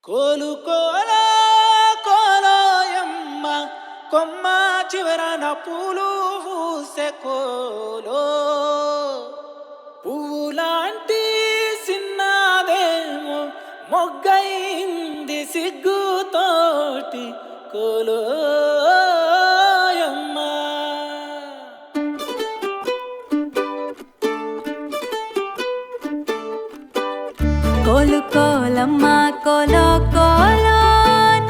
కోలుకోలా కోలోయమ్మ కొమ్మ చివరన పూలు పూసే కోలో పువ్వులాంటి సిన్నదేమో మొగ్గైంది సిగ్గుతోటి కోలోయమ్మ. కోలు కోలమ్మ కోలో కోలో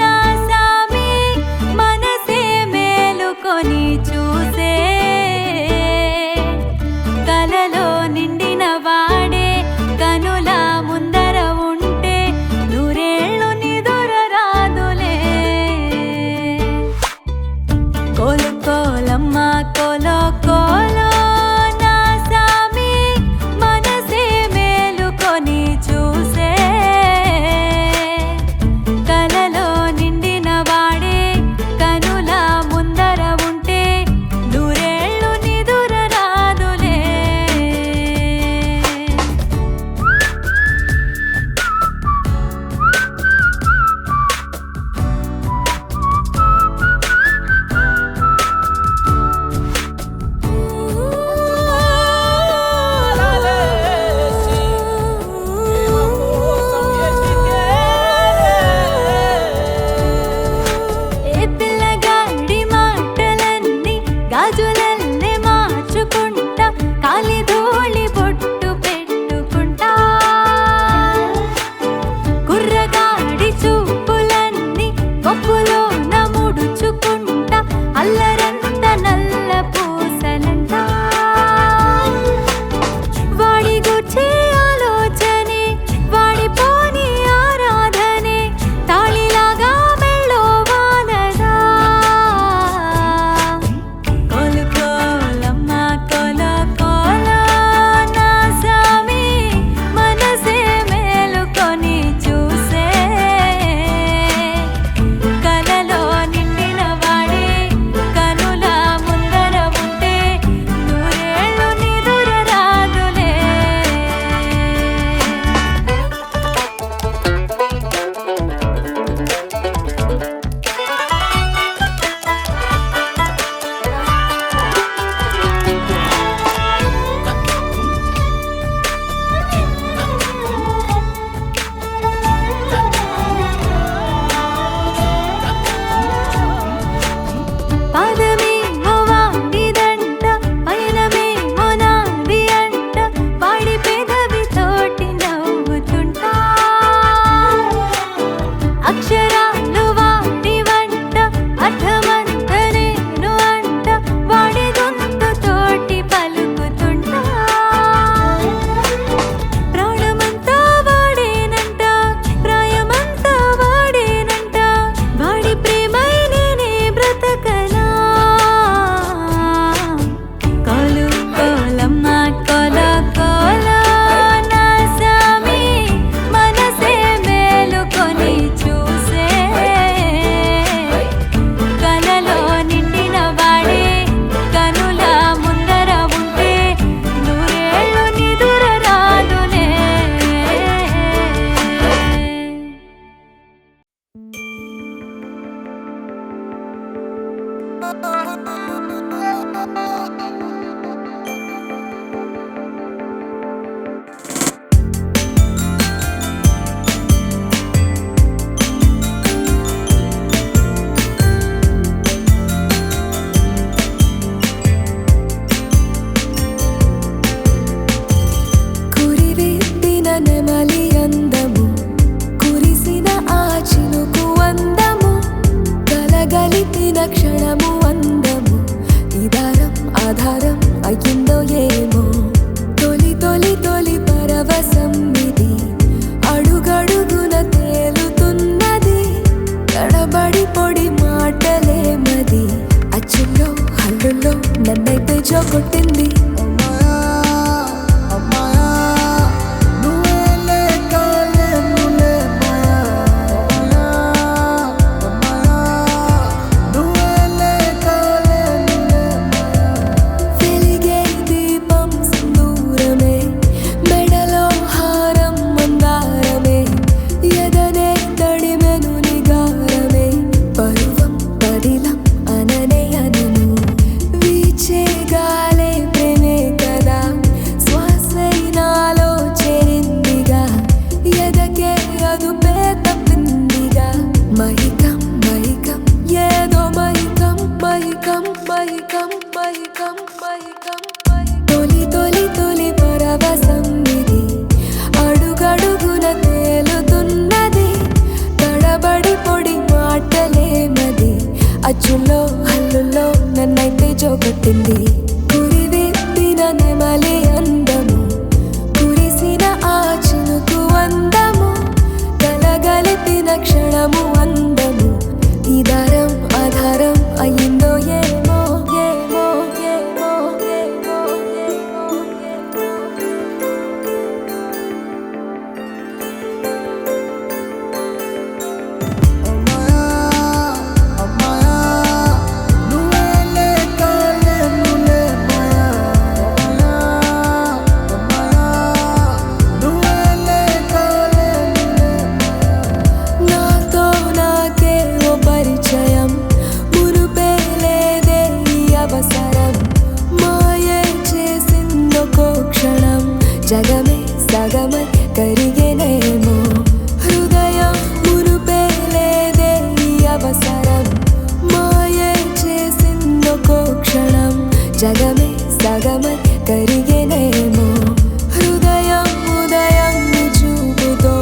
నా సామి మనసే మేలుకొని చూసే కలలో నిండిన వాడే కనుల ముందర ఉంటే నూరేళ్ళు నిదుర రాదులే. కోలు కోలమ్మ కోలో కోలో నా సామి మనసే మేలుకొని చూసే కలలో నిండిన వాడే కనుల ముందర ఉంటే నూరేళ్ళు నిదుర రాదులే. ఏ పిల్లగాడి మాటలన్నీ గాజులల్లే మార్చుకుంటా కాలి ధూళి బొట్టు పెట్టుకుంటా కుర్రగాడి చూపులన్నీ కొప్పులో నముడుచుకుంటా అల్లరంత నల్ల పూసలంటా వాడి గుర్చే ఆలోచనే వాడిపోని ఆరాధనే తాళిలాగా మెళ్ళో వాలదా. కోలు కోలమ్మ కోలో కోలో నా సామి మనసే మేలుకొని చూసే కలలో నిండిన వాడే కనుల ముందర ఉంటే నూరేళ్ళు నిదుర రాదులే. పాదమేమో వాడిదంట పయనమేమో నాది అంట వాడి పెదవితోటి నవ్వుతుంటా అక్షరాలు వాడి వంట అర్థమంత నేను అంట వాడి గొంతుతోటి పలుకుతుంటా ప్రాణమంతా వాడేనంట ప్రాయమంతా వాడేనంట వాడి ప్రేమై నేనే బ్రతకనా. కోలు కోలమ్మ కోలో కోలో నా సామి మనసే మేలుకొని చూసే కలలో నిండిన వాడే కనుల ముందర ఉంటే నూరేళ్ళు నిదుర రాదులే. కురివిప్పిన నెమలి అందము కురిసిన ఆ చినుకు అందము కలగలిపిన క్షణము అందము ఇదారం ఆధారం అయ్యిందో ఏమో తొలి తొలి తొలి పరవశం ఇది అడుగడుగున తేలుతున్నది తడబడి పొడి మాటలేమది అచ్చుల్లో హల్లుల్లో నన్నైతే జోకొట్టింది. వెలిగే దీపం సింధూరమే మెడలో హారం మందారమే ఎదనే తడి క్షణము అందము ఈ దారం ఆధారం అయిందో ఏమో ఏమో ఏమో ఏమో ఏమో నాతో నాకే ఓ పరిచయం మునుపే లేదే ఈ అవసరం మాయే చేసిందొకో క్షణం జగమే సగమై కరిగేనేమో హృదయం మునుపే లేదే ఈ అవసరం మాయే చేసిందొకో క్షణం జగమే సగమై కరిగేనేమో హృదయం ఉదయం నీ చూపుతో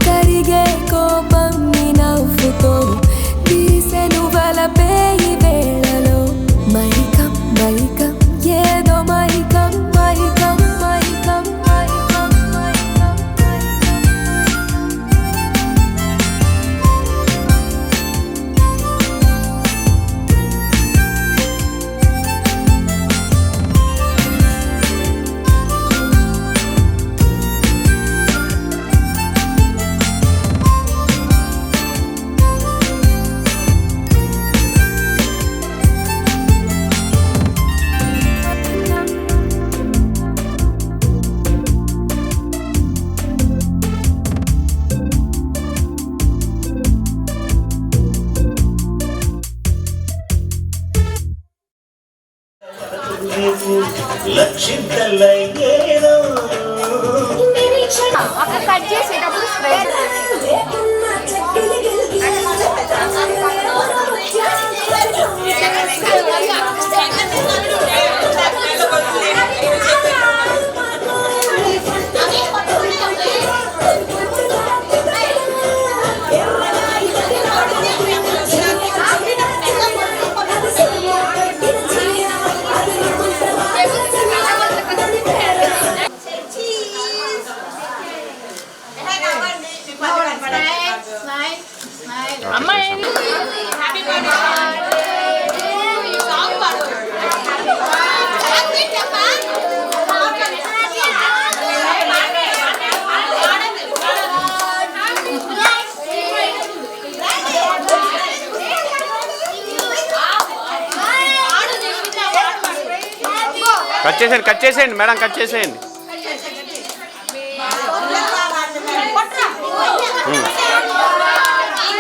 కరిగే కోపం నీ నవ్వుతో తీసెను వలపే ఈ వేళలో మైకం మైకం ఏదో మైకం మైకం మైకం మైకం మైకం లక్షింతలయ్యేదో అక్కడ కట్ చేసేటప్పుడు స్ప్రెడ్ కట్ చేసేయండి మేడం, కట్ చేసేయండి.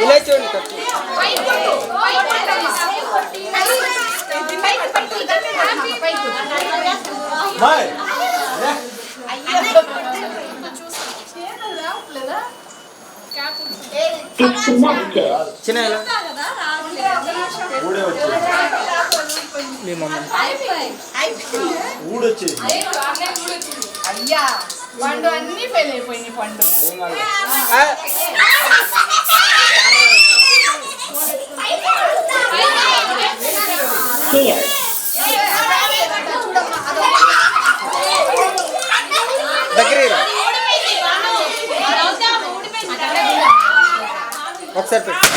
ఇలా చూడండి కట్ చిన్న ఎలా మీ మమ్మీ ఊడొచ్చేసి అయ్యా పండు అన్ని ఫెయిల్ అయిపోయినాయి పండు దగ్గర ఒకసారి పెట్టు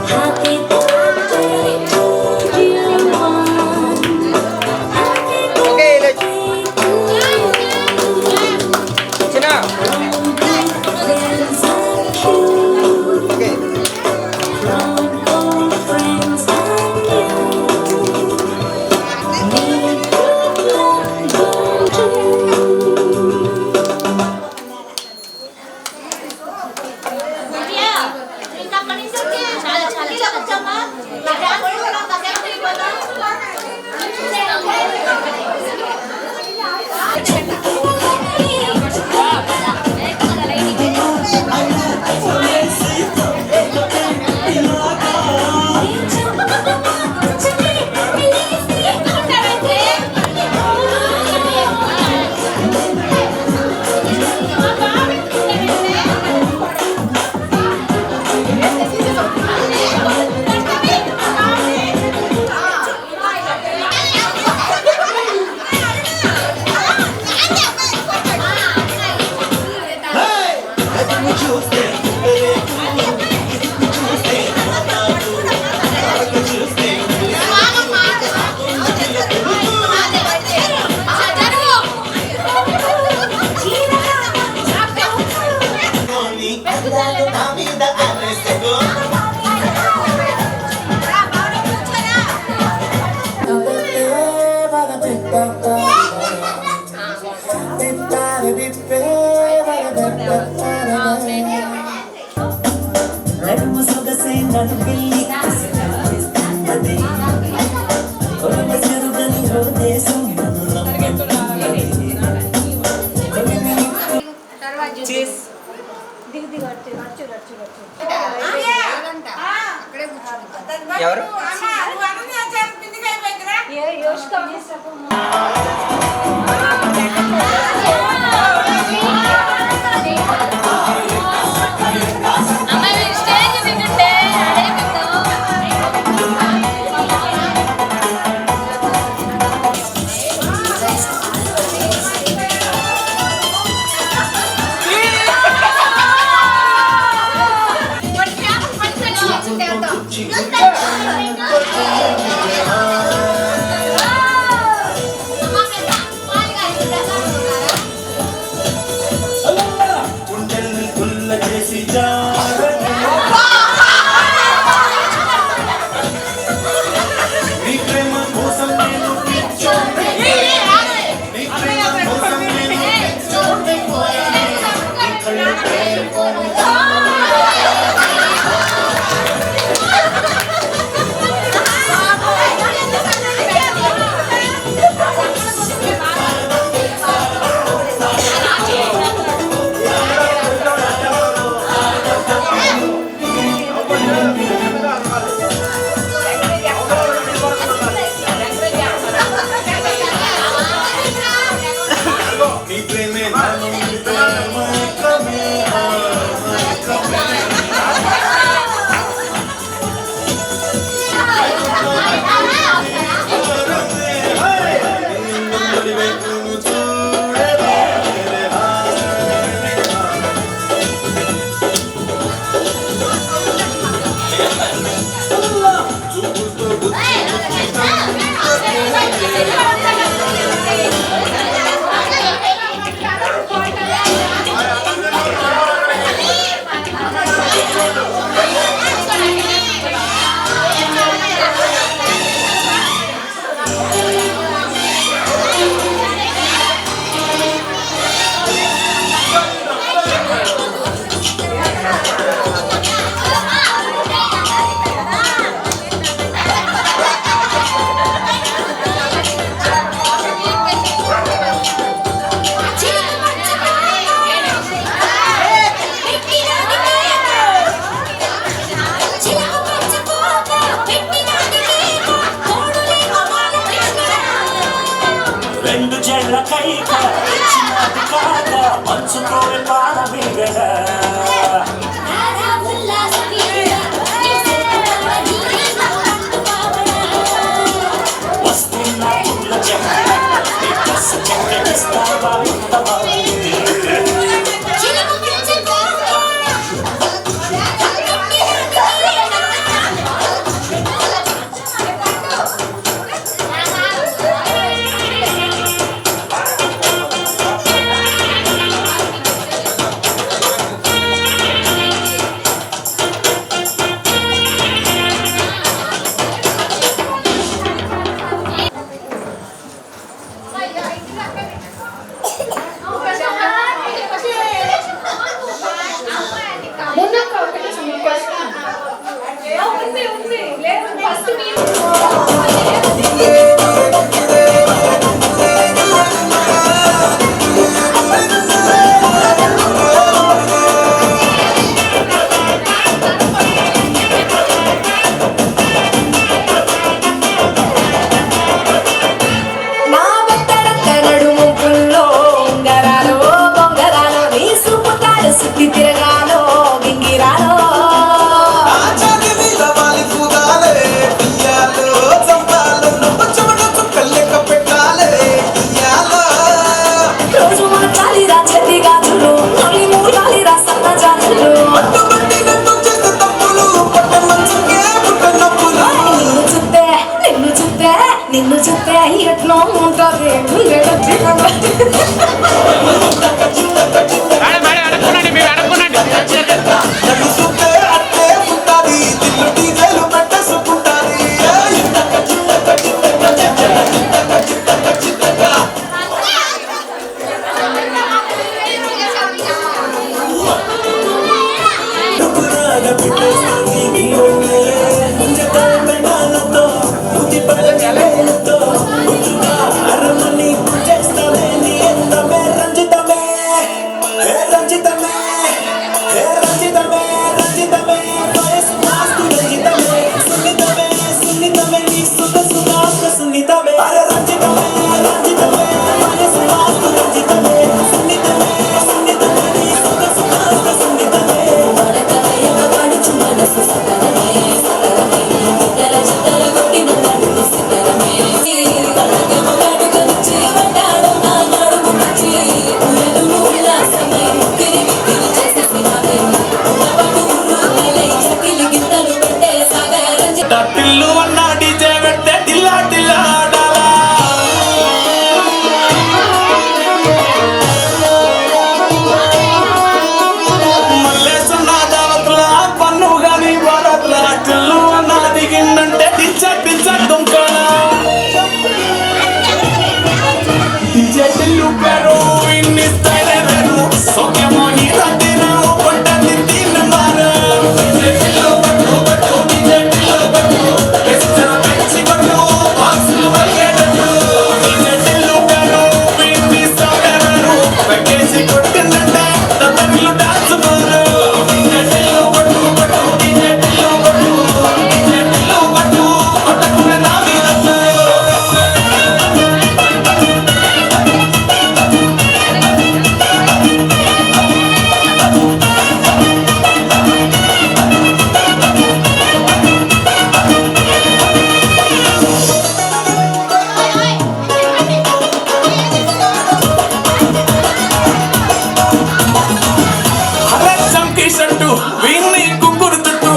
Happy birthday to you. నడుము సొగసే నన్ను పిల్లి చెరుగని ఓ దేశం నన్ను నమ్ముతున్నది. ఎవరు గుండెల్ని గుల్ల చేసి జారని నీ ప్రేమ కోసం నేను పిచ్చోడి నీ ప్రేమ కోసం నేను పిచ్చోడి పోయాను నీ కళ్ళు పేరుకొని నీ ప్రేమే నన్ను ప్రేమకమే రెండు చెళ్ళ కైక చిన్నది కాక మంచుకోవే పాడబిగగా వస్తున్న పుల్ల చెక్క చెక్కడిస్తావా ఇంతవా నిన్ను చూస్తే ఎట్లా ఉంటుంది అరే రంజితమే రంజితమే మనసు వాస్తు రంజితమే సున్నితమే సున్నితమే నీ సొగసు కాస్త సున్నితమే వడకలయగబడుచు మనసు సకలమే సకలమే చిత్తల చిత్తల కొట్టిన కడుపు సిద్ధరమే కళ్ళకి మొగడుకొచ్చి వడ్డాడు నా నడుము నచ్చి ఉయలు ఉల్లాసమై ముక్కిరి మిక్కిరి చేసేసినవే ఉన్నపడు ఉర్రులై చకిలి గింతలు పెట్టే సాగే రంజిత టిల్లు అన్న డీజే పెడితే టిల్లా టిల్లా ఆడాలా మల్లేసున్న దావత్ల పన్ను గాని భారత్ల టిల్లు అన్న దిగిందంటే టిచ్చక్ టిచ్చక్ దుంకాలా డీజే టిల్లు పేరు ఇన్ని స్టైలే వేరు సౌఖ్యమో ఈ రాత్రిలో కొంటది తిన్న మారు డీజే టిల్లు పట్టు పట్టు డీజే టిల్లు పట్టు ఎస్సర పెంచి పట్టు బాక్సులు వల్గేటట్టు డీజే టిల్లు పేరు ఇన్ని స్టైలే వేరు వెకేసి కొట్టిందంటే తమిళ డాన్స్ మారు డీజే టిల్లు పట్టు పట్టు డీజే టిల్లు పట్టు డీజే టిల్లు పట్టు పట్టుకున్న నా వీరత్న అరే చంకీ షట్టు వీన్ని కుక్కురు చుట్టూ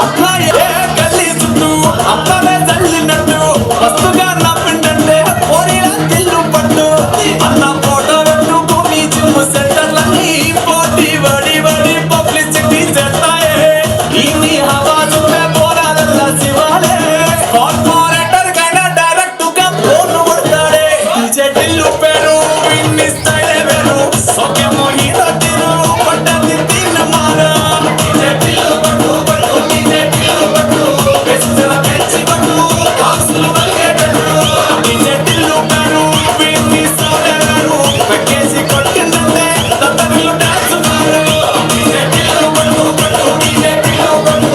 అట్లా ఏ గల్లీ చుట్టూ అట్లనే జల్లినట్టు వస్తుగా నవ్విందంటే పోరీలా తిల్లు పట్టు అన్న ఫోటో పెట్టుకుని జిమ్ సెంటర్లన్నీ పోటీ వడి వడి పబ్లిసిటీ చేస్తాయే ఇన్ని హవా చూడే పోరాదల్లా శివాలే కార్పొరేటర్ కైనా డైరెక్ట్ గా ఫోన్ కొడతాడే డీజే టిల్లు పేరు ఇన్ని స్టైలే వేరు సౌఖ్యమో ఈ రాత్రిలో పడ్డది తిన్న మారా డీజే టిల్లు పట్టు పట్టు డీజే టిల్లు పట్టు ఎస్సల పెంచి పట్టు బాక్సులు వల్గేటట్టు డీజే టిల్లు పేరు ఇన్ని స్టైలే వేరు వెకేసి కొట్టిందంటే తమిళ డాన్స్ మారు డీజే టిల్లు పట్టు పట్టు డీజే టిల్లు పట్టు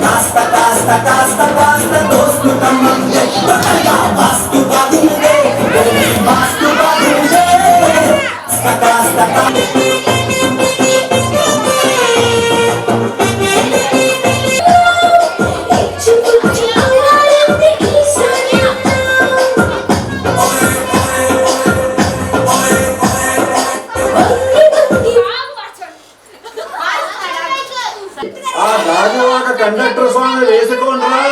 కాస్త కాస్త కాస్త కాస్త దోస్తు తమ్మందే తొందరగా వాస్తు బాగుందే వాస్తు బాగుందే కాస్త కాస్త ఆ గాజువాక కండక్టర్ స్వామి వేసుకోండ్రా.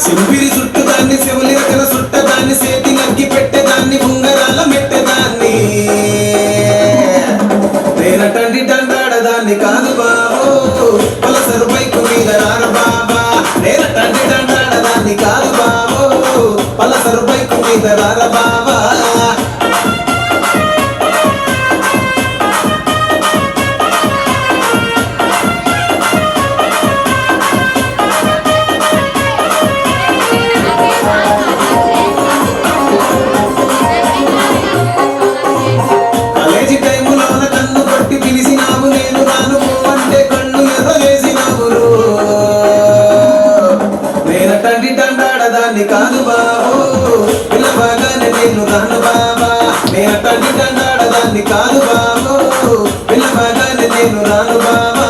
సింపిరి చుట్టదాన్ని శివులి రకల చుట్టదాన్ని సేతి నగ్గి పెట్టేదాన్ని ఉంగరాల మెట్టేదాన్ని నేనటండి దండాడదాన్ని కాదు బాబు పలసరు బైకు మీద రాను బాబా నేనటండి దండాడదాన్ని కాదు బాబు పలసరు బైకు మీద రార బాబా కాలేజీ టైములోన కన్ను కొట్టి పిలిచినావు నేను రాను అంటే కళ్ళు ఎర్రలేసినావు నేనటండి దండాడదాన్ని కాదు బాబు పిల్లబాగానే నేను రాను బాబా నేనటండి దండాడదాన్ని కాదు బాబు పిల్లబాగానే నేను రాను బాబా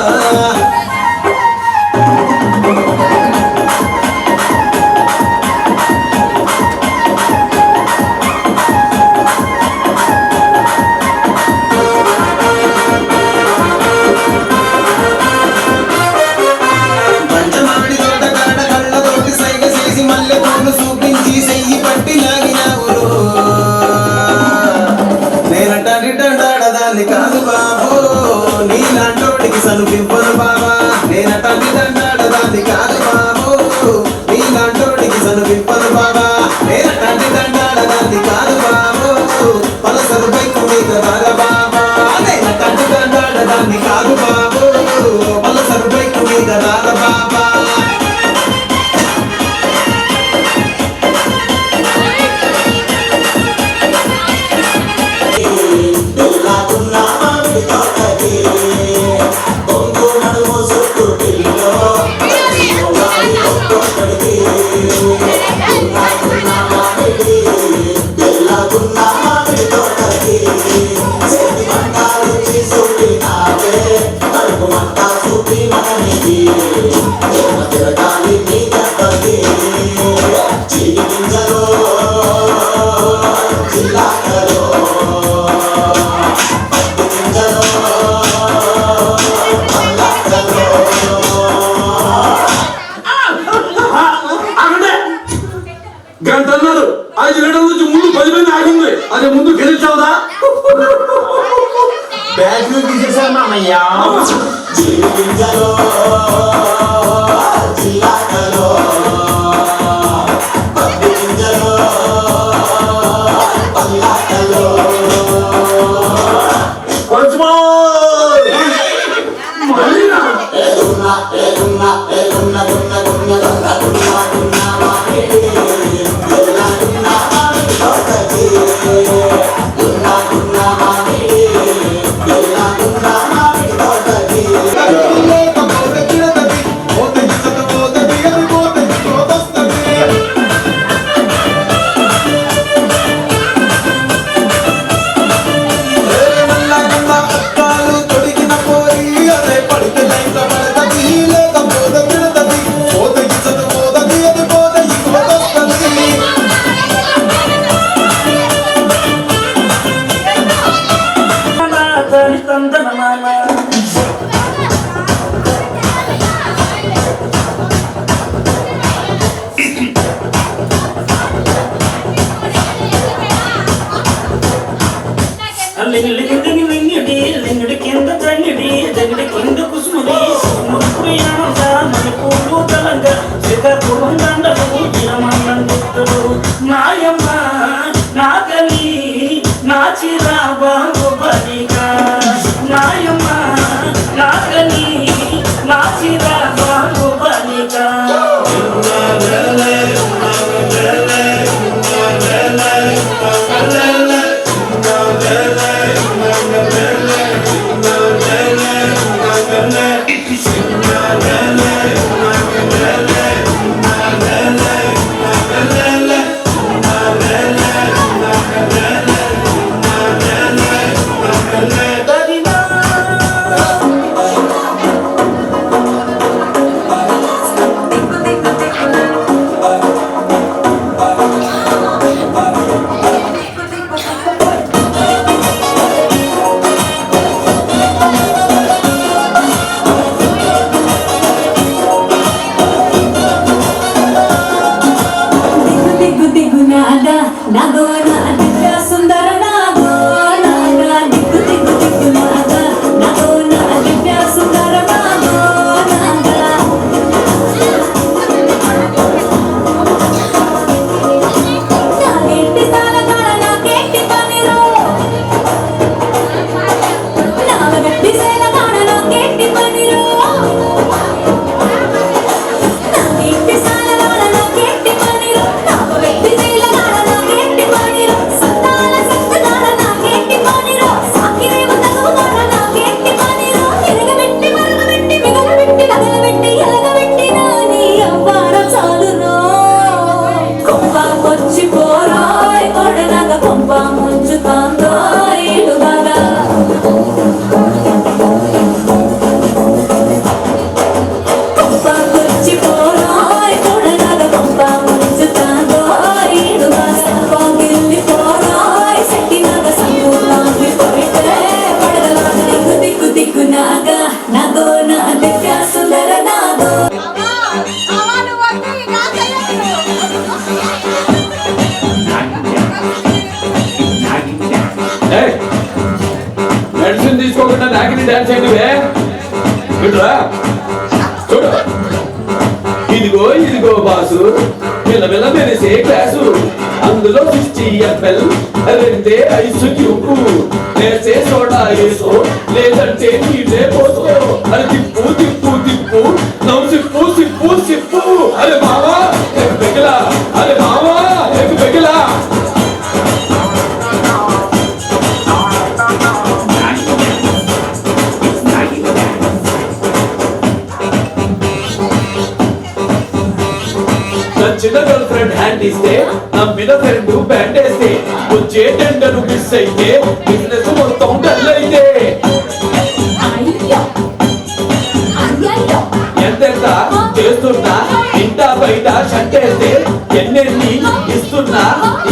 పంచమాడి తోటకాడ కళ్ళతోటి సైగ చేసి మల్లె పూలు చూపించి సెయ్యి పట్టి లాగినావు నేనటండి దండాడదాన్ని కాదు బాబు నీలాంటోడికి సనుపివ్వను బాబా నేనటండి దండాడదాన్ని కాదు బాబు నీలాంటోడికి సనుపివ్వను బాబా నేను తండ్రి దండాడదాన్ని కాదు బాబు పలసరు బైకు మీద రార బాబా నేను తండ్రి దండాడదాన్ని కాదు బాబు పలసరు బైకు మీద రార బాబా గంటన్నారు 5 గంటల నుంచి ముందు 10 మంది ఆగింది అదే ముందు గెలిచావుదా బ్యాగ్లు తీసేసారు మామయ్య నాయమ్మ నాగలి నాచిరా బాబు బలిగా నాయమ్మ నాగలి నాచిరా బాబు బలిగా మెడిసిన్ తీసుకోకుండా నాకిని డాన్స్ ఏంటివే చూడరా చూడు ఇదిగో ఇదిగో బాసు మిలమిల మెరిసే గ్లాసు అందులో 60 ml రెండే ఐసు క్యూబు వేసే సోడా వేసో లేదంటే నీళ్ళే పోసో అది తిప్పు తిప్పు తిప్పు నవ్వు సిప్పు సిప్పు సిప్పు అరే మావా ఎగ్ పెగలా అరే మావా ఎగ్ పెగలా నచ్చిన గర్ల్ ఫ్రెండ్ హ్యాండ్ ఇస్తే నమ్మిన ఫ్రెండ్ బ్యాండ్ వేస్తే వచ్చే టెండర్ మిస్ అయితే బిజినెస్ మొత్తం డల్ అయితే ఎంతెంత చేస్తున్నా ఇంటా బయట షట్టేస్తే ఎన్నెన్ని ఇస్తున్నా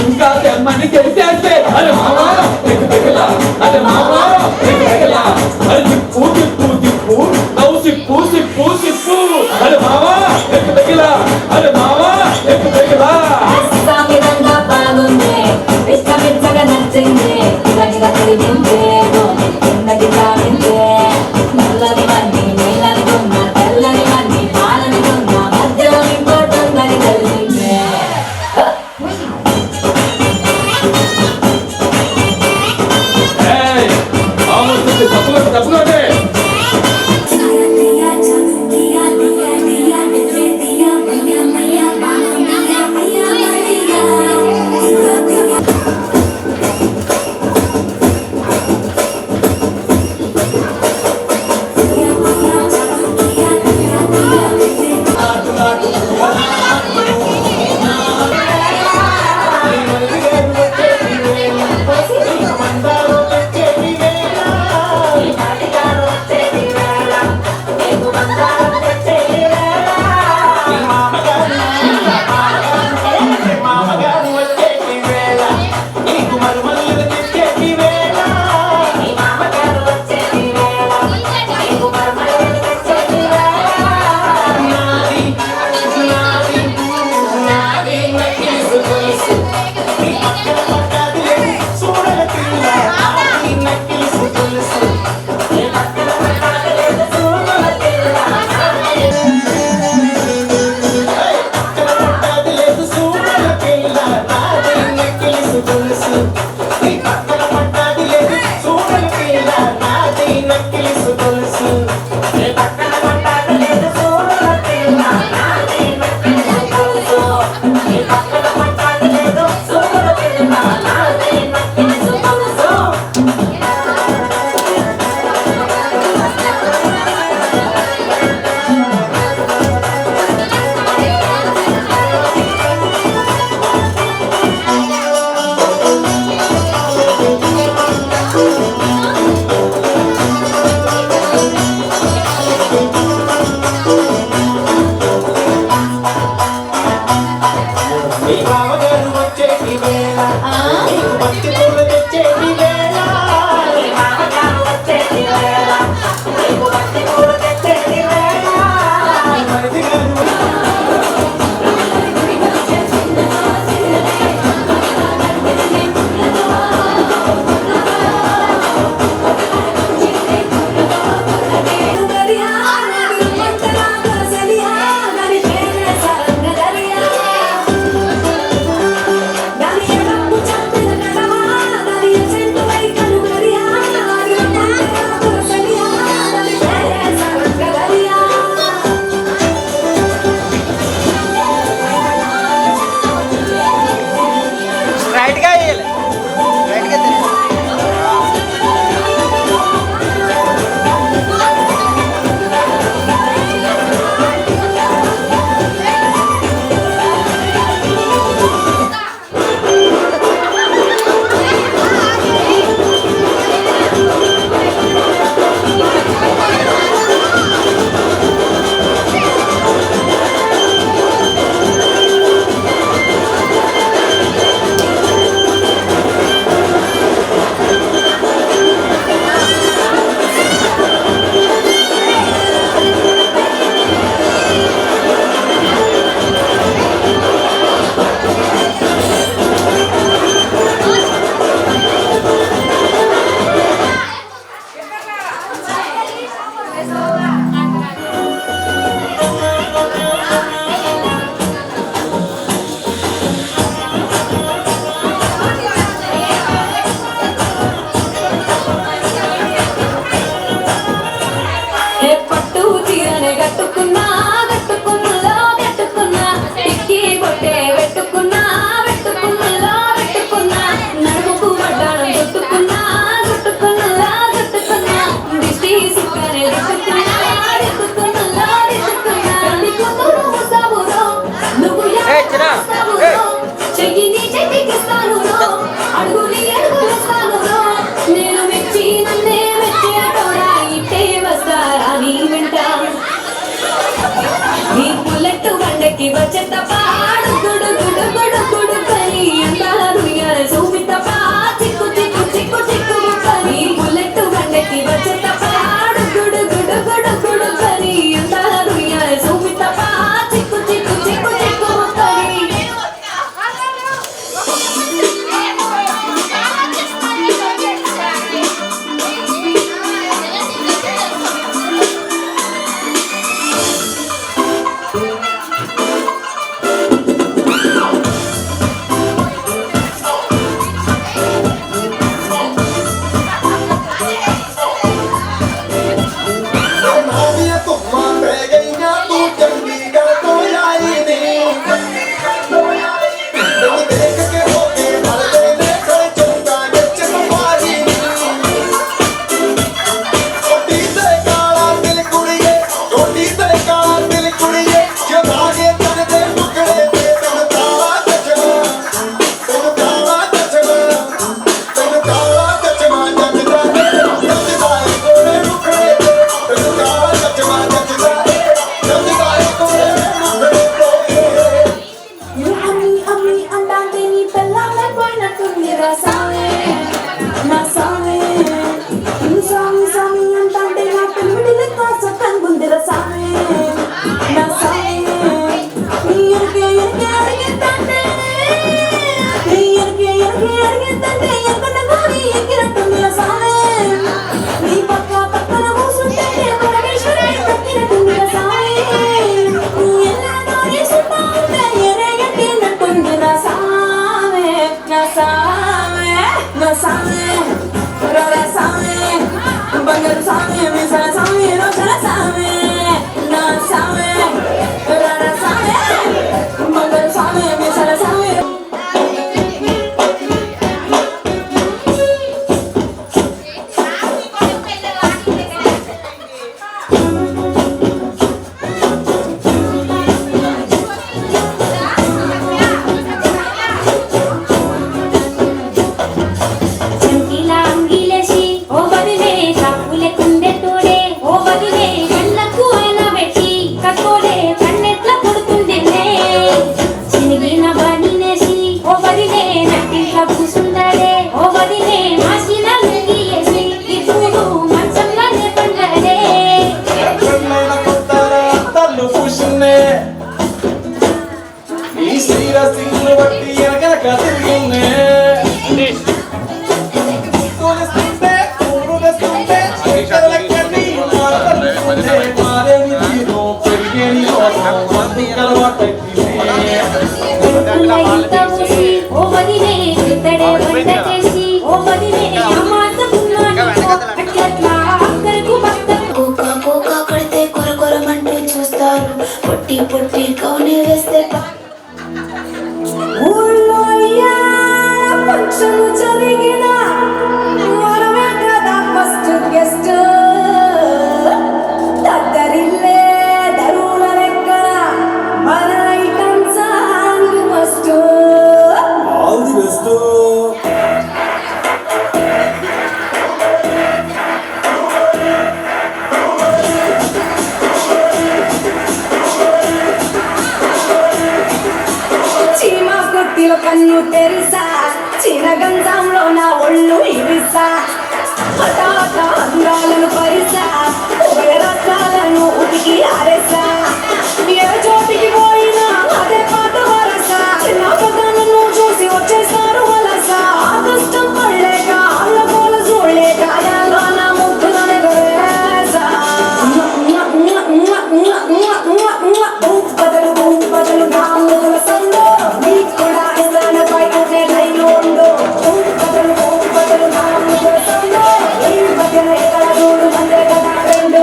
ఇంకా తెమ్మని గెలిచేస్తే అరే మావా ఎగ్ పెగలా అరే మావా ఎగ్ పెగలా అరే తిప్పు తిప్పు తిప్పు నవ్వు సిప్పు సిప్పు సిప్పు అరే మావా ఎగ్ పెగలా అరే మావా ఎగ్ పెగలా ఇష్టమిదంగా బాగుంది ఇష్టమిచ్చగా నచ్చింది ఇలాగిలా తిరిగింది కిందకి తాగింది నల్లని వన్నీ నీళ్ళని కొన్న తెల్లని వన్నీ పాలని కొన్న మధ్యలో ఇంకోటుందని తెలిసింది బాగుంటుంది తప్పుకోండి తప్పుకోండి Dari అడిగిందంటే ఎక్కడ కానీ ఎక్కినట్టుందిరా సామే నీ పక్క పక్కన కూసుంటే పరమేశ్వరి తక్కినట్టుందిరా సామే నువ్వు ఎలాగో వేసుకుంటా ఉంటే ఎరగట్టినట్టుందిరా సామే నా సామే నా సామే రా సామే బంగారు సామే మిసల సామే రోజుల సామే నా సామే రా సామే బంగారు సామే మిసల సామే చంకిలా అంగిలేసి ఓ బదిలే కప్పులే కుండే తోడే ఓ బదిలే కళ్ళకు ఆయన పెట్టి కట్టోలే కన్నెట్ల కొడుతుండే చినిగిన బనినేసి ఓ బదిలే నట్టిట్ల కూసుందడే ఓ బదిలే మాసిన లుంగి వేసి ఇప్పుడు మంచంలోనే పండడే ఎక్కడైనా కొట్టారా తల్లు పూసున్నే ఈ శ్రీరసింగులు బట్టి ఎనకనక తిరిగిందే తోలిస్తుంటే ఊరు తెస్తుంటే చీకలెక్కడి మారతుంటే మారేది తీరు పెరిగేది లోకం వందికల వాటెక్కినే ఇంత ఊసి ఓ బదిలే ఇద్దడే వంట చేసి ఓ బదిలే అమ్మాతకున్నాను అట్లట్లా అక్కరకు పక్కకు కోకా కడితే కొరకొరమంటూ చూస్తారు పొట్టి పొట్టి కౌని వేస్తే ఊళ్ళో ఫంక్షన్ జరిగిన మనమే కదా ఫస్ట్ గెస్ట్ దద్దరిల్లే దరువుల లెక్కన మన item song must all the best. చీమ కొట్టిలో కన్ను తెరిసా చీన గంధంలో నా ఒళ్ళు ఇరిసా హఠాత్ అందాలను పరిసా ఉభయ రకాలను ఉతికి ఆరేసా ఏ చోటికి పోయినా అదే పాట వరస చిన్న పక్కనను చూసి వచ్చేస్తారు వలస అదృష్టం పడలేక అల్లకోల చూడలేక యాలో నా ముద్దులను ఎగరేసా బదలు నా ముద్దుల సందో నీకు కూడా ఇస్తాను పైకి లైన్లో ఉండు బదలు నా ముద్దుల సందో ఈ మధ్యన ఎక్కడ చూడు మందే కదా రెండు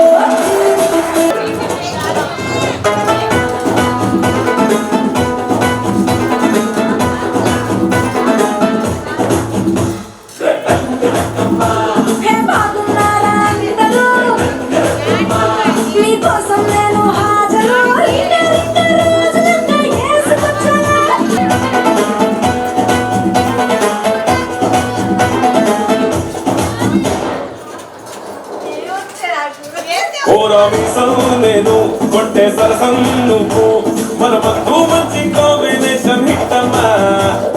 హే బాగున్నారా అందరూ మీకోసం నేను హాజరు ఇద్దరు రోజులంతా యేసుకొచ్చాను ఓరామిసం నేను కొట్టే సరసం నువ్వు మన మత్తు మంచి కాంబినేషన్ హిట్టమ్మా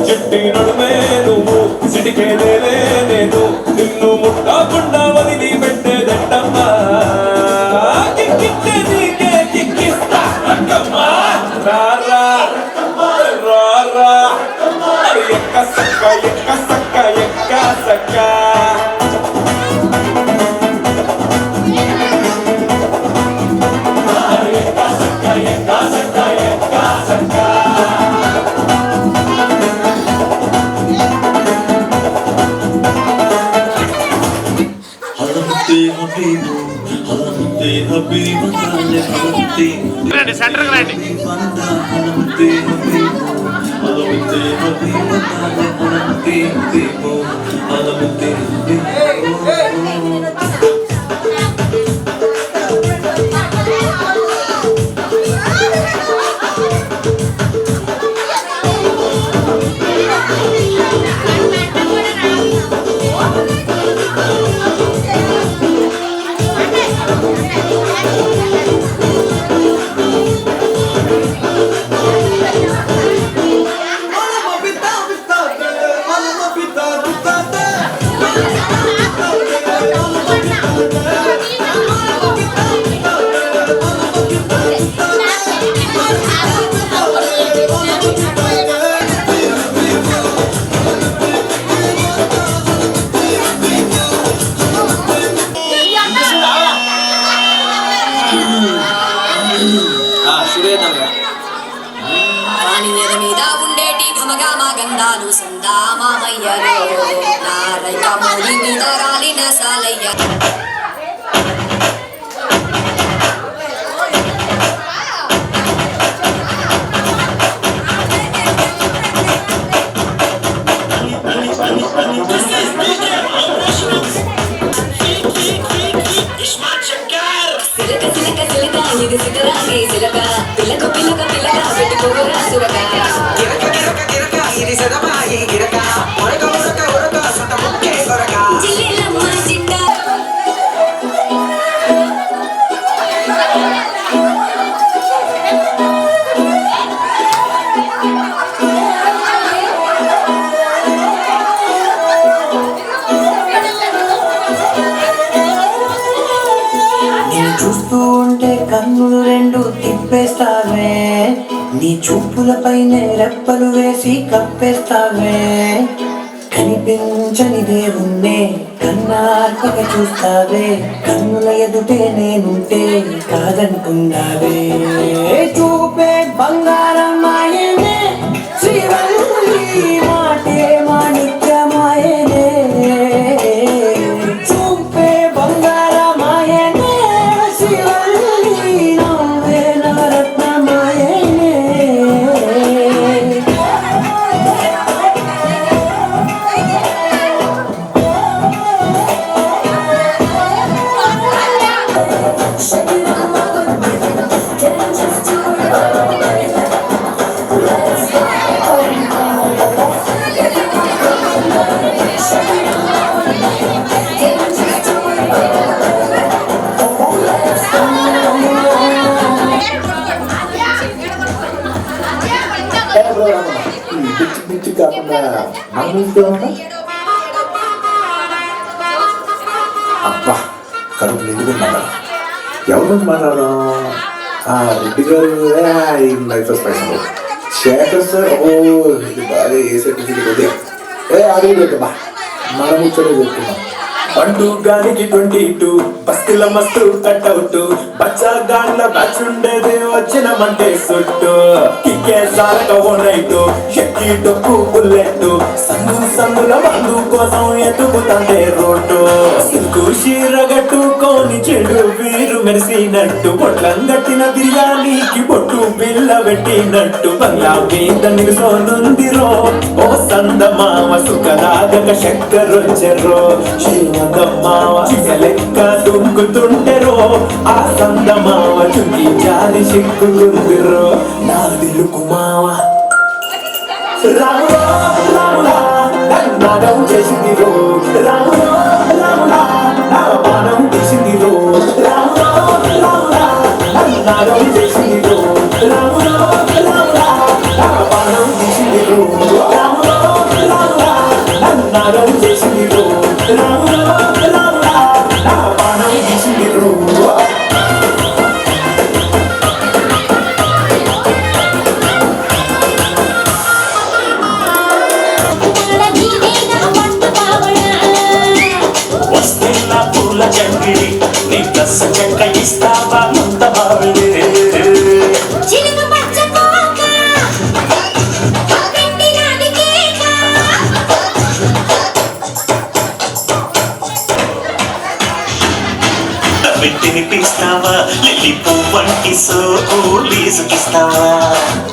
చెట్టి నడుమే నువ్వు సిటికే నేనే నేను నిన్ను ముట్టకుండా వదిలి పెట్టేదట్టమ్మా కిక్కిస్తే నీకే కిక్కిస్తా రక్కమ్మా రారా రారా ఎక్క సక్క ఎక్క సక్క ఎక్క సక్క రండి సెంటర్కి రండి Thank you. చందాలు సందా మామయ్యలో నారైక ముడి మీద రాలిన సాలయ్య సిలక సిలక సిలక ఇది సిగరాగే సిలక పిల్లక పిల్లక పిల్లక పెట్టుకోరా సురక గిరక గిరక గిరక ఇది సదమాయి గిరక ఉరక ఉరక ఉరక సత ముక్కే కొరక జిల్లెలమ్మ జిట్ట నేను చూస్తూ ఉంటే కన్నులు రెండు తిప్పేస్తావే నీ చూపులపైనే రెప్పలు వేసి కప్పేస్తావే కనిపించని దేవుణ్ణే కన్నార్పక చూస్తావే కన్నుల ఎదుటే నేనుంటే కాదనుకున్నావే చూపే బంగారం మాయనే శ్రీవల్లి మాటే మాణిక్యమాయనే చూపే బంగారమాయనే శ్రీవల్లి నవ్వే నవరత్నమాయనే పిచ్చి పిచ్చి కాకుండా నమ్ముతుందా అబ్బా కడుపు నిండుకున్నాడా ఎవరి నుంచి మాట్లాడడం రెడ్డి గారు లైఫ్ స్పెషల్ శేఖర్ సార్ ఓ ఇది బాగా ఏ సర్టిఫికెట్ ఉంది అడిగి బా మనం ముచ్చటే చెప్తున్నాం పండు గానికి 22 బస్తిల మస్తు కట్అవుట్ బచ్చా గాన్ల బ్యాచ్ ఉండేది వచ్చినమంటే సుట్టు కిక్కే సారక ఓ నైట్ ఎక్కి డొక్కు బుల్లెట్ సందు సందుల బంధు కోసం ఎతుకుతందే రోడ్డు సిల్కు షీరగట్టుకోని చెడు వీరు మెరిసినట్టు పొట్లం గట్టిన బిర్యానీకి పొట్టు బిల్ల పెట్టినట్టు బంగ్లా మీద నిలుసోనుందిరో ఓ సందమామ సుఖదాగక చక్కరొచ్చెరో శ్రీమంతమ్మావ చిగలెక్క దుంకుతుంటెరో ఆ సందమావ చుంకి జారి సిక్కుతుందిరో నా దిలుకు మావ రాముడా రాముడా నన్నాగం చేసిందిరో రాముడా రాముడా నా పానం తీసిందిరో రాముడా రాముడా నన్నాగం చేసిందిరో రాముడా రాముడా నా పానం తీసిందిరో రాముడా రాముడా నన్నాగం చేసిందిరో రాముడా రాముడా నా పానం తీసిందిరో వస్తే నా పూల జంగిడి నీ ప్లస్ చెక్క ఇస్తావా ముంత బావిడే తినిపిస్తావా లిల్లీ పువ్వంటి సోకు లీజుకిస్తావా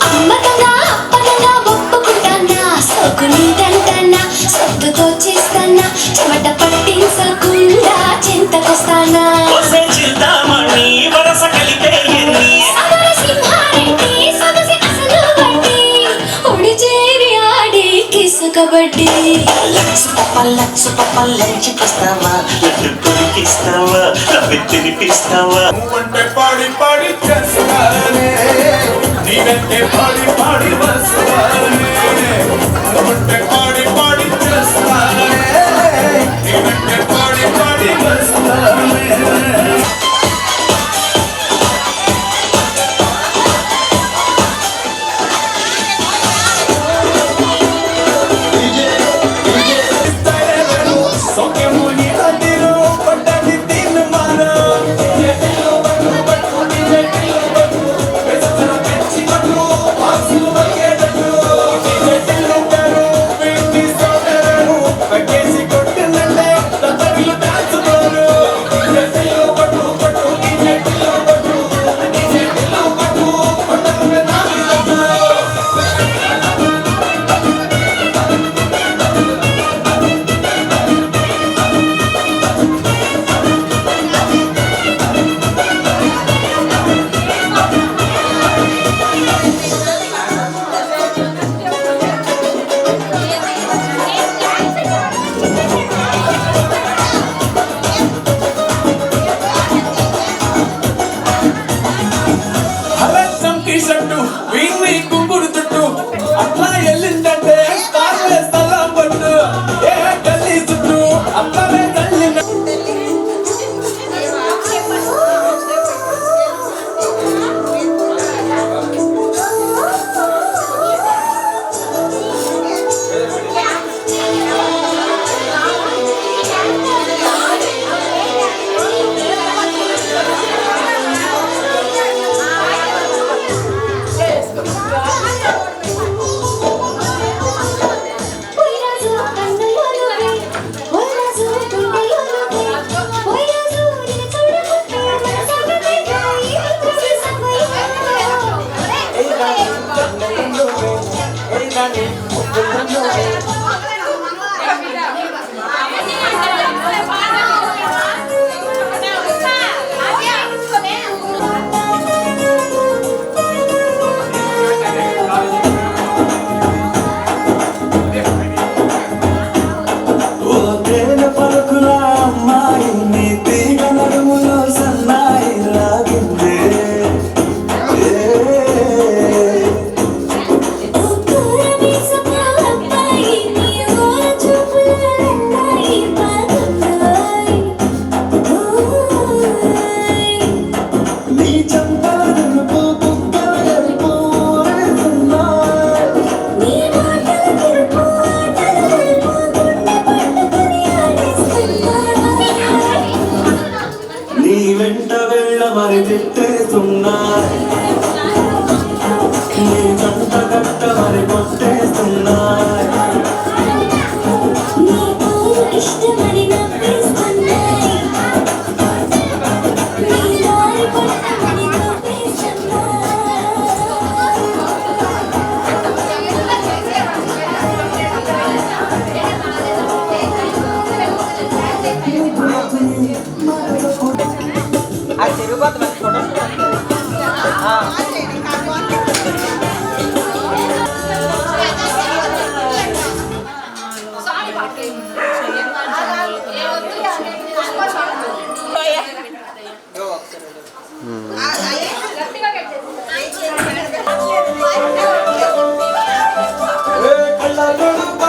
అమ్మకంగా అప్పనంగా ఒప్పుకుంటానా సోకు నీదంటానా సొత్తుతో చేస్తానా చెమట పట్టించకుండా చింతకొస్తానా ఒసే చిల్దామణి వరస కలిపే ఎన్ని సమర సింహారెడ్డి సొగసి అసలు వడ్డీ ఉడి చేరి ఆడి కిసు కబడ్డీ లక్సు పప్ప లంచికిస్తావా లడ్డు కొరికిస్తావా రవ్వ తినిపిస్తావా నువ్వంటే పాడి పాడి చేస్తానే నీవంటే పాడి పాడి వస్తానే నువ్వంటే పాడి పాడి చేస్తానే నీవంటే పాడి పాడి వస్తానే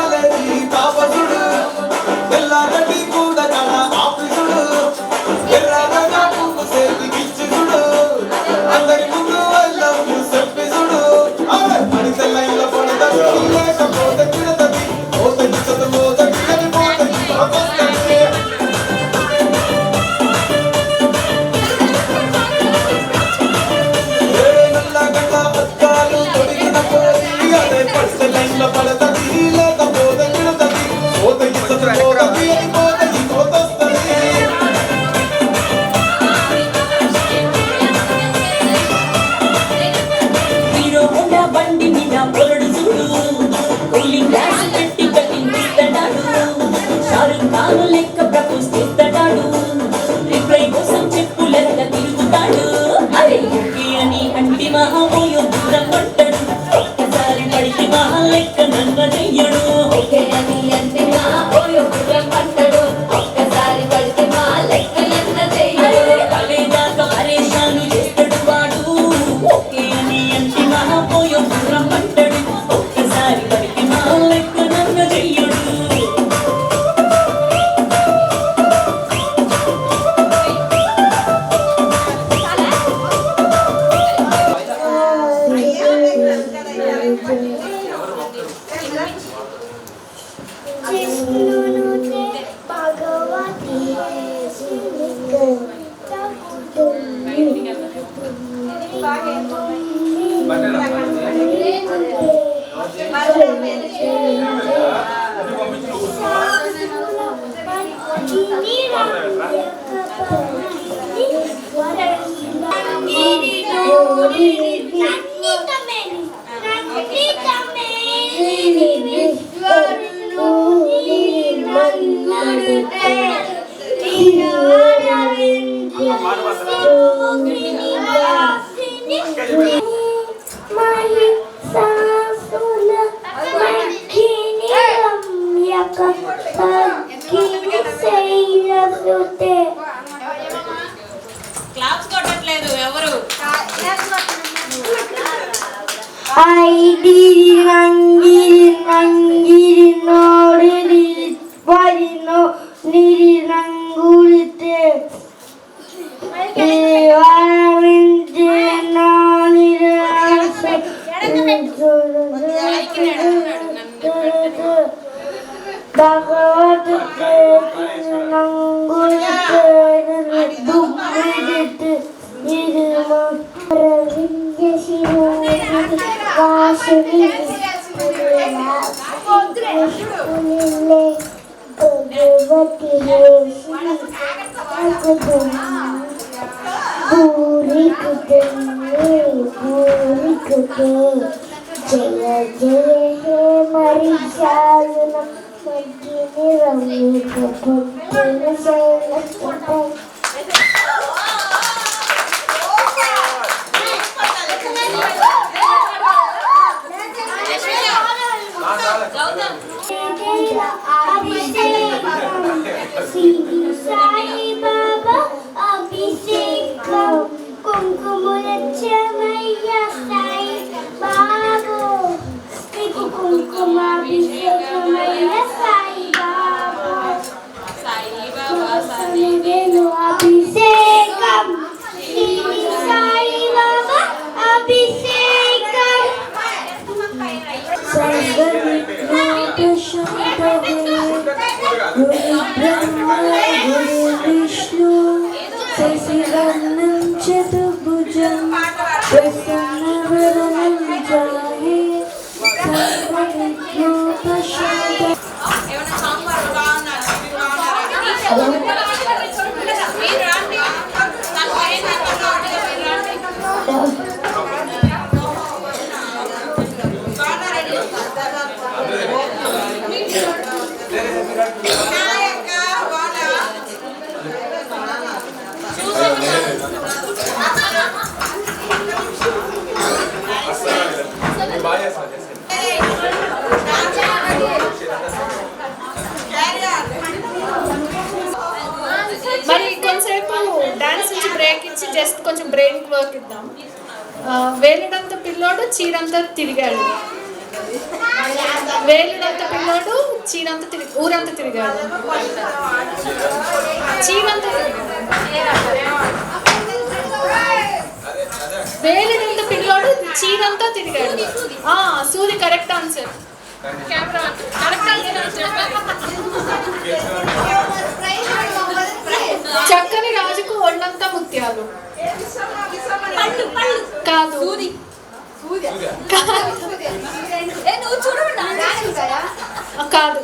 కాలేజీ పాపసుడు ఎల్లారెడ్డి కూడ కళ ఆఫీసుడు ఎర్రగా పువ్వు సేతికిచ్చుడు అందరి ముందు వెళ్ళవు చెప్పిసుడు పడితే లైన్లో పడతది లేకపోతే తిడతది పోతది చదువుతది పోతది పోతది నల్లగడ్డ పత్రాలు తొడిగిన పోయి అదే పడితే లైన్లో పడతది లేకపోతే తిడతది పోతది చదువుతది పోతది పోతొస్తది హీరో హోండా బండి మీద పొరడు చూడు కూలింగ్ గ్లాస్ పెట్టి కటింగ్ తీస్తాడు షారుఖ్ ఖాన్ లెక్క ప్రపోజ్ చేస్తాడు రిప్లై కోసం చెప్పులెక్క తిరుగుతాడు అరే ఓకే అని అంటి మహామోయో దూరం పట్టాడు ఒక్కసారి పడితే మహా లెక్క నన్ను చెయ్యడు ఓకే అని అంటే మా ఓయో దూరం పట్టడు ఒక్కసారి పడితే మా లెక్క ఎంత చెయ్యడు కలేదాకా పరేషాను చేస్తాడు వాడు ఓకే అని అంటి మహామోయో దూరం పట్టాడు ఒక్కసారి పడితే మహా లెక్క నన్ను చెయ్యడు క్లాప్స్ కొట్టట్లేదు ఎవరు మరి కొంచెంసేపు డాన్స్ నుంచి బ్రేక్ ఇచ్చి జస్ట్ కొంచెం బ్రెయిన్ వర్క్ ఇద్దాం. వేలిడంత పిల్లోడు చీరంతా తిరిగాడు. వేలునంత పిల్లోడు ఊరంతా తిరిగాడు. చీనంత వేలునంత పిల్లోడు చీనంతా తిరిగాడు. సూది కరెక్ట్ ఆన్సర్. చక్కని రాజుకు ఒళ్ళంతా ముత్యాలు. కాదు కాదు.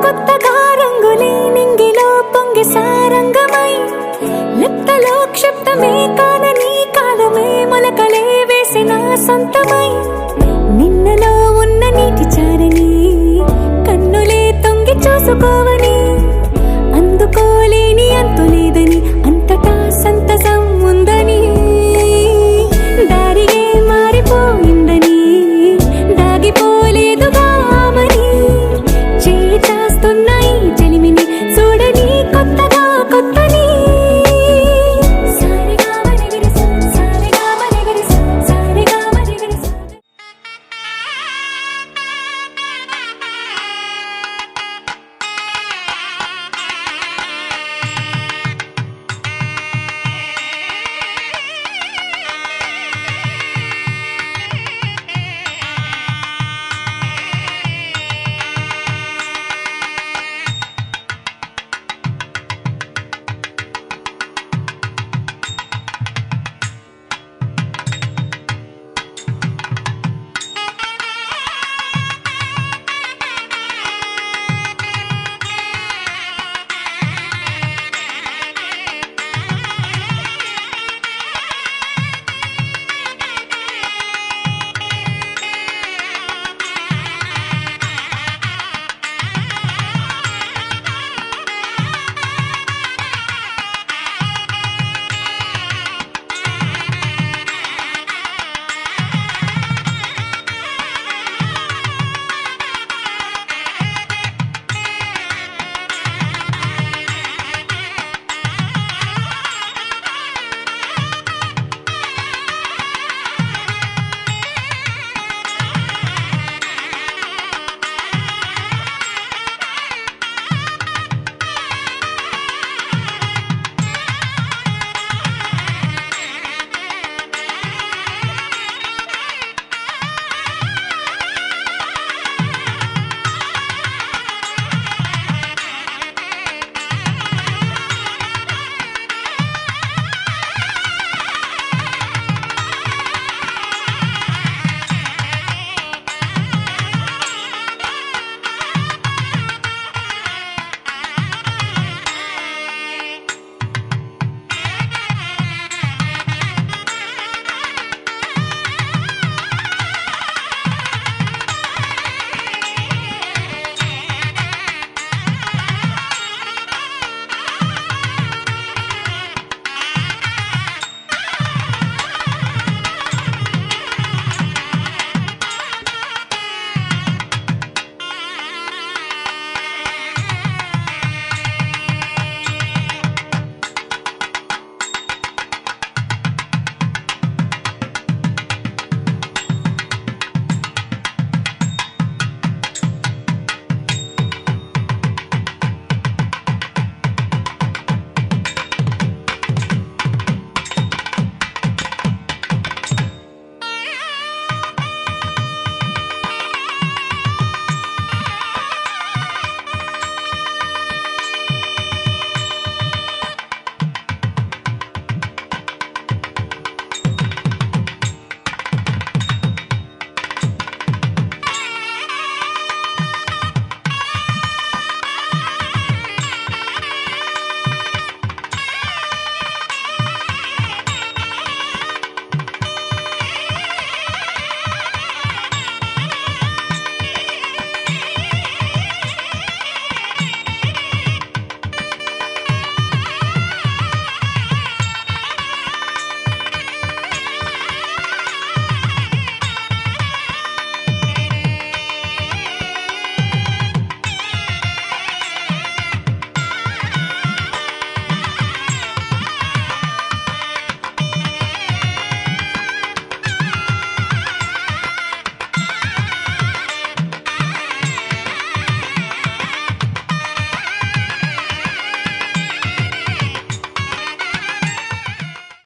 కొత్తగా రంగులే నింగిలో పొంగి సారంగమై లెక్కలో క్షిప్తమే కానని కాలమే మొలకలే వేసిన సొంతమై నిన్నలో ఉన్న నీటి చారని కన్నులే తొంగి చూసుకోవ